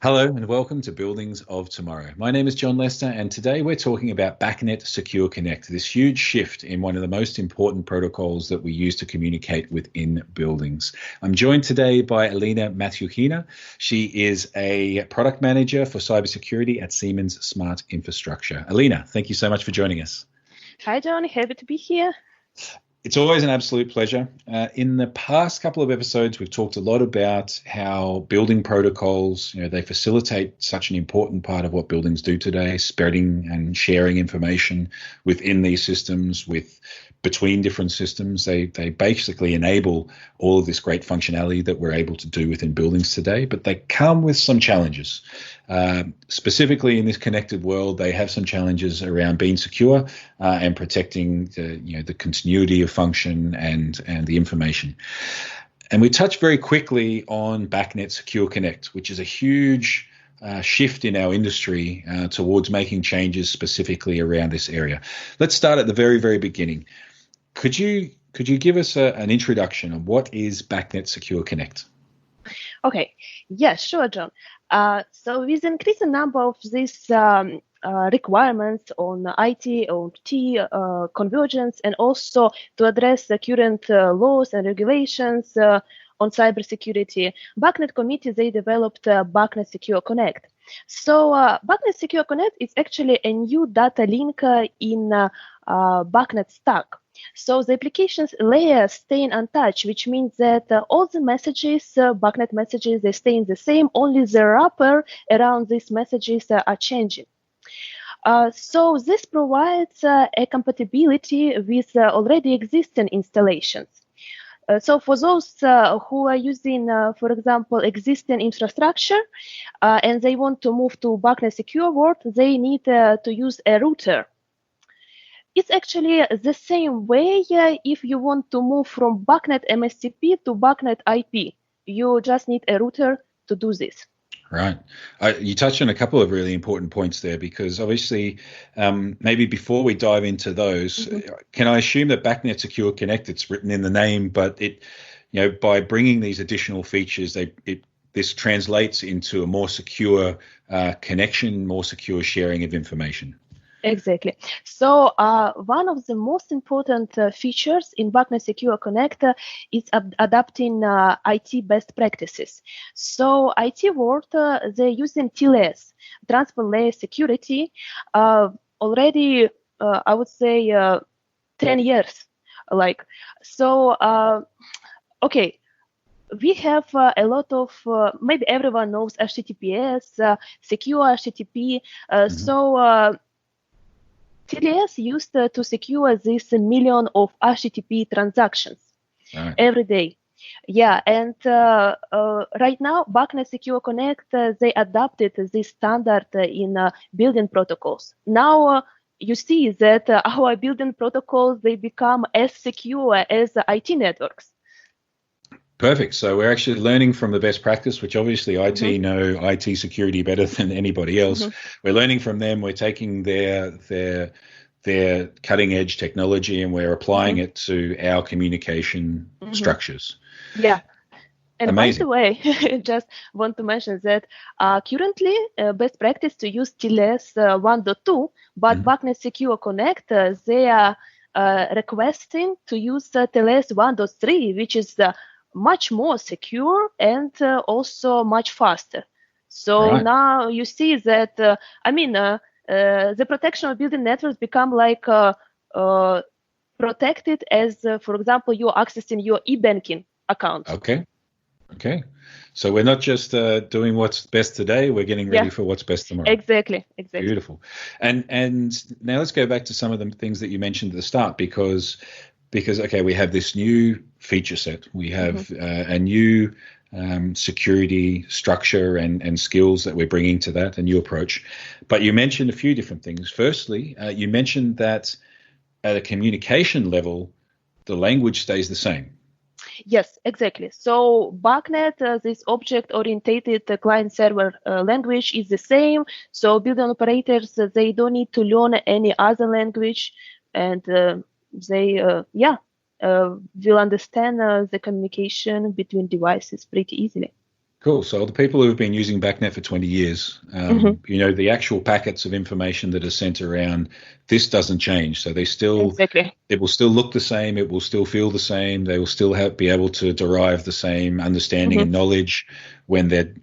Hello and welcome to Buildings of Tomorrow. My name is John Lester, and today we're talking about BACnet Secure Connect, this huge shift in one of the most important protocols that we use to communicate within buildings. I'm joined today by Alina Matyukhina. She is a product manager for cybersecurity at Siemens Smart Infrastructure. Alina, thank you so much for joining us. Hi, John. Happy to be here. It's always an absolute pleasure. In the past couple of episodes, we've talked a lot about how building protocols, they facilitate such an important part of what buildings do today, spreading and sharing information within these systems, between different systems. They basically enable all of this great functionality that we're able to do within buildings today, but they come with some challenges. Specifically in this connected world, they have some challenges around being secure and protecting the continuity of function and the information. And we touched very quickly on BACnet Secure Connect, which is a huge shift in our industry towards making changes specifically around this area. Let's start at the very, very beginning. Could you give us an introduction on what is BACnet Secure Connect? Okay. Yeah, sure, John. So with increasing number of these requirements on IT, OT, convergence, and also to address the current laws and regulations on cybersecurity, BACnet committee, they developed BACnet Secure Connect. So BACnet Secure Connect is actually a new data link in BACnet stack. So the application's layer staying untouched, which means that all the messages, BACnet messages, they staying the same, only the wrapper around these messages are changing. So this provides a compatibility with already existing installations. So for those who are using, for example, existing infrastructure and they want to move to BACnet Secure World, they need to use a router. It's actually the same way if you want to move from BACnet MSTP to BACnet IP. You just need a router to do this. Right. You touched on a couple of really important points there, because obviously, maybe before we dive into those, can I assume that BACnet Secure Connect, it's written in the name, but it, by bringing these additional features, this translates into a more secure connection, more secure sharing of information? Exactly. So one of the most important features in BACnet Secure Connect is adapting IT best practices. So IT world, they're using TLS, Transport Layer Security, already, I would say, 10 years. Okay. We have a lot of, maybe everyone knows HTTPS, secure HTTP. So TLS used to secure this million of HTTP transactions every day. Yeah, and right now, BACnet Secure Connect, they adapted this standard in building protocols. Now you see that our building protocols, they become as secure as IT networks. Perfect. So we're actually learning from the best practice, which obviously IT know IT security better than anybody else. We're learning from them. We're taking their cutting edge technology and we're applying it to our communication structures. Yeah. And amazing. By the way, just want to mention that currently best practice to use TLS 1.2, but BACnet Secure Connect, they are requesting to use TLS 1.3, which is much more secure and also much faster. So now you see that, the protection of building networks become like protected as, for example, you're accessing your e-banking account. Okay. So we're not just doing what's best today, we're getting ready for what's best tomorrow. Exactly. Beautiful. And now let's go back to some of the things that you mentioned at the start, because okay, we have this new feature set, we have a new security structure and skills that we're bringing to that, a new approach. But you mentioned a few different things. Firstly, you mentioned that at a communication level, the language stays the same. Yes, exactly. So BACnet, this object-oriented client-server language is the same. So building operators, they don't need to learn any other language, and they will understand the communication between devices pretty easily. Cool. So the people who have been using BACnet for 20 years, the actual packets of information that are sent around, this doesn't change. So Exactly. it will still look the same. It will still feel the same. They will still be able to derive the same understanding and knowledge when they're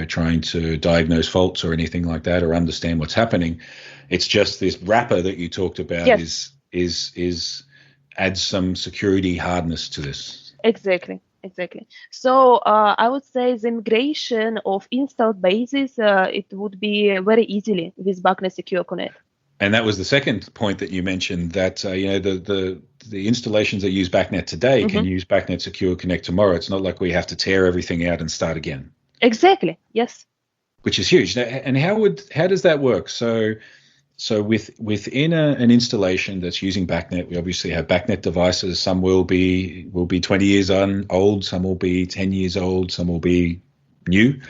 trying to diagnose faults or anything like that, or understand what's happening. It's just this wrapper that you talked about Yes. is adds some security hardness to this. Exactly. So I would say the migration of installed bases, it would be very easily with BACnet Secure Connect. And that was the second point that you mentioned, that the installations that use BACnet today can use BACnet Secure Connect tomorrow. It's not like we have to tear everything out and start again. Exactly. Yes. Which is huge. And how does that work? So within an installation that's using BACnet, we obviously have BACnet devices. Some will be 20 years old, some will be 10 years old, some will be new.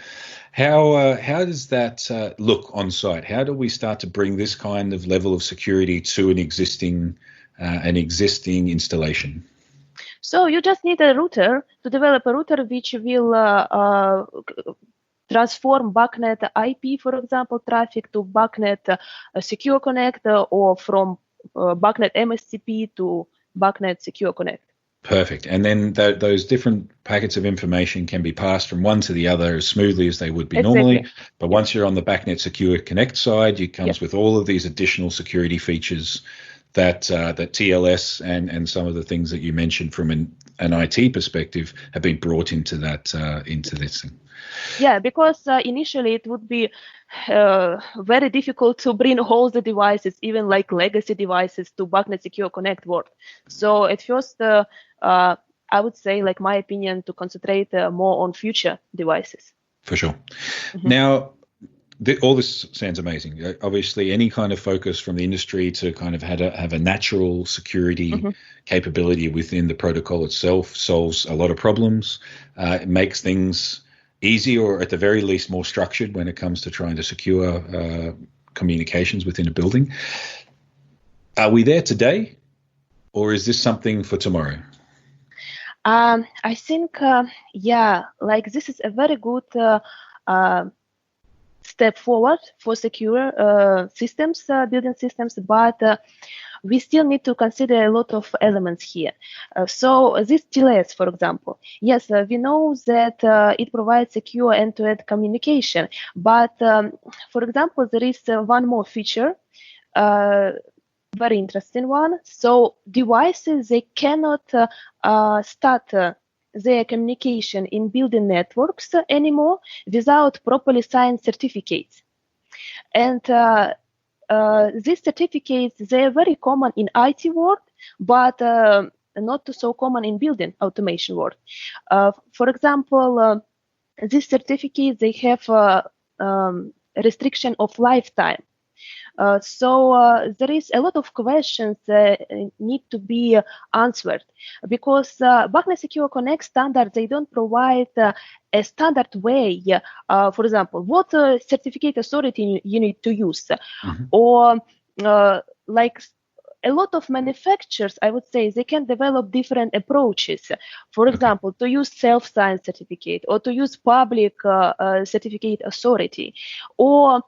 How does that look on site? How do we start to bring this kind of level of security to an existing installation? So you just need a router to develop a router which will transform BACnet IP, for example, traffic to BACnet Secure Connect, or from BACnet MSCP to BACnet Secure Connect. Perfect. And then those different packets of information can be passed from one to the other as smoothly as they would be normally. But once you're on the BACnet Secure Connect side, it comes with all of these additional security features that TLS and some of the things that you mentioned from an IT perspective have been brought into this thing. Yeah, because initially it would be very difficult to bring all the devices, even like legacy devices, to BACnet Secure Connect world. So at first, I would say, like my opinion, to concentrate more on future devices. For sure. Now, all this sounds amazing. Obviously, any kind of focus from the industry to kind of have a natural security capability within the protocol itself solves a lot of problems. It makes things easy, or at the very least more structured when it comes to trying to secure communications within a building. Are we there today, or is this something for tomorrow? I think, this is a very good step forward for secure systems, building systems, but we still need to consider a lot of elements here. So this TLS, for example, yes, we know that it provides secure end-to-end communication, but for example, there is one more feature, very interesting one. So devices, they cannot start their communication in building networks anymore without properly signed certificates. And these certificates, they are very common in IT world, but not so common in building automation world. For example, these certificates, they have a restriction of lifetime. So there is a lot of questions that need to be answered, because BACnet Secure Connect standard, they don't provide a standard way. For example, what certificate authority you need to use, or like a lot of manufacturers, I would say, they can develop different approaches. For example, to use self-signed certificate, or to use public certificate authority, or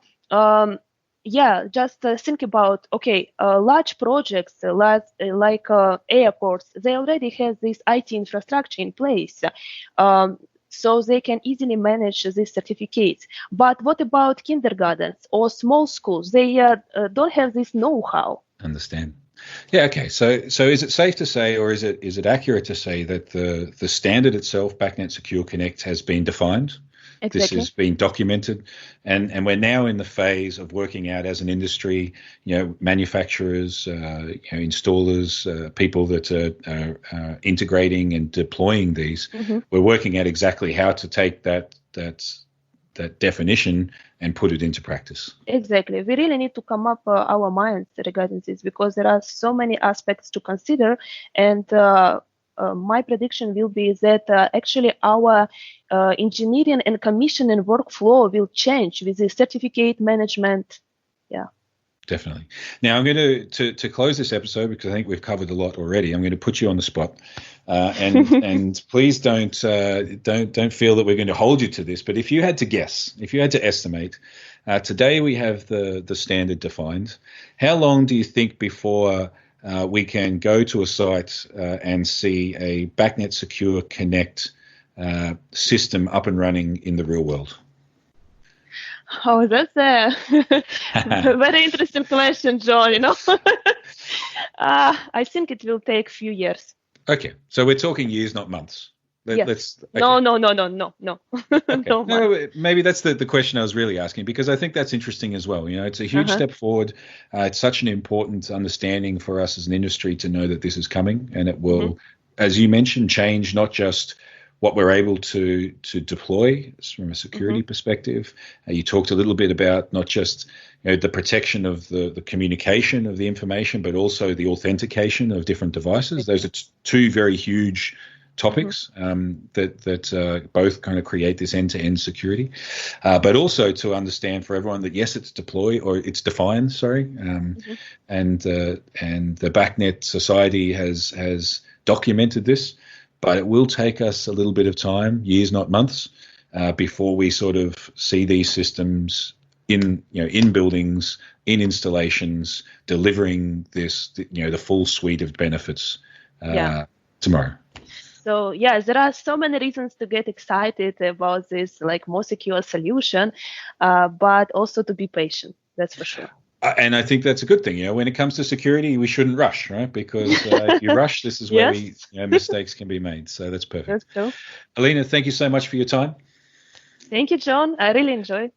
just think about, large projects like airports, they already have this IT infrastructure in place, so they can easily manage these certificates. But what about kindergartens or small schools? They don't have this know-how. Understand. Yeah. Okay. So is it safe to say, or is it accurate to say that the standard itself, BACnet Secure Connect, has been defined? Exactly. This has been documented, and we're now in the phase of working out as an industry, manufacturers, installers, people that are integrating and deploying these. We're working out exactly how to take that definition and put it into practice. Exactly. We really need to come up our minds regarding this, because there are so many aspects to consider, and my prediction will be that actually our engineering and commissioning workflow will change with the certificate management. Yeah. Definitely. Now, I'm going to close this episode, because I think we've covered a lot already. I'm going to put you on the spot, and please don't feel that we're going to hold you to this. But if you had to guess, if you had to estimate, today we have the standard defined. How long do you think before we can go to a site and see a BACnet Secure Connect system up and running in the real world? Oh, that's a very interesting question, John. I think it will take a few years. Okay, so we're talking years, not months. Yes. Okay. No. Okay. No, maybe that's the question I was really asking, because I think that's interesting as well. It's a huge step forward. It's such an important understanding for us as an industry to know that this is coming, and it will, as you mentioned, change not just what we're able to deploy from a security perspective. You talked a little bit about not just the protection of the communication of the information, but also the authentication of different devices. Those are two very huge topics that both kind of create this end-to-end security, but also to understand for everyone that yes, it's deployed, or it's defined. And the BACnet Society has documented this. But it will take us a little bit of time, years, not months, before we sort of see these systems in buildings, in installations, delivering this, the full suite of benefits tomorrow. So there are so many reasons to get excited about this more secure solution, but also to be patient. That's for sure. And I think that's a good thing. When it comes to security, we shouldn't rush, right? Because if you rush, this is where mistakes can be made. So that's perfect. That's true. Alina, thank you so much for your time. Thank you, John. I really enjoyed.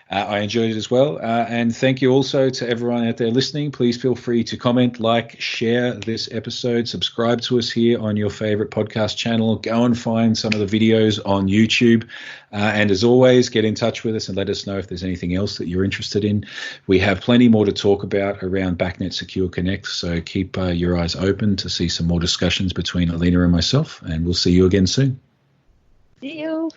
I enjoyed it as well. And thank you also to everyone out there listening. Please feel free to comment, like, share this episode, subscribe to us here on your favorite podcast channel. Go and find some of the videos on YouTube. And as always, get in touch with us and let us know if there's anything else that you're interested in. We have plenty more to talk about around BACnet Secure Connect. So keep your eyes open to see some more discussions between Alina and myself. And we'll see you again soon. See you.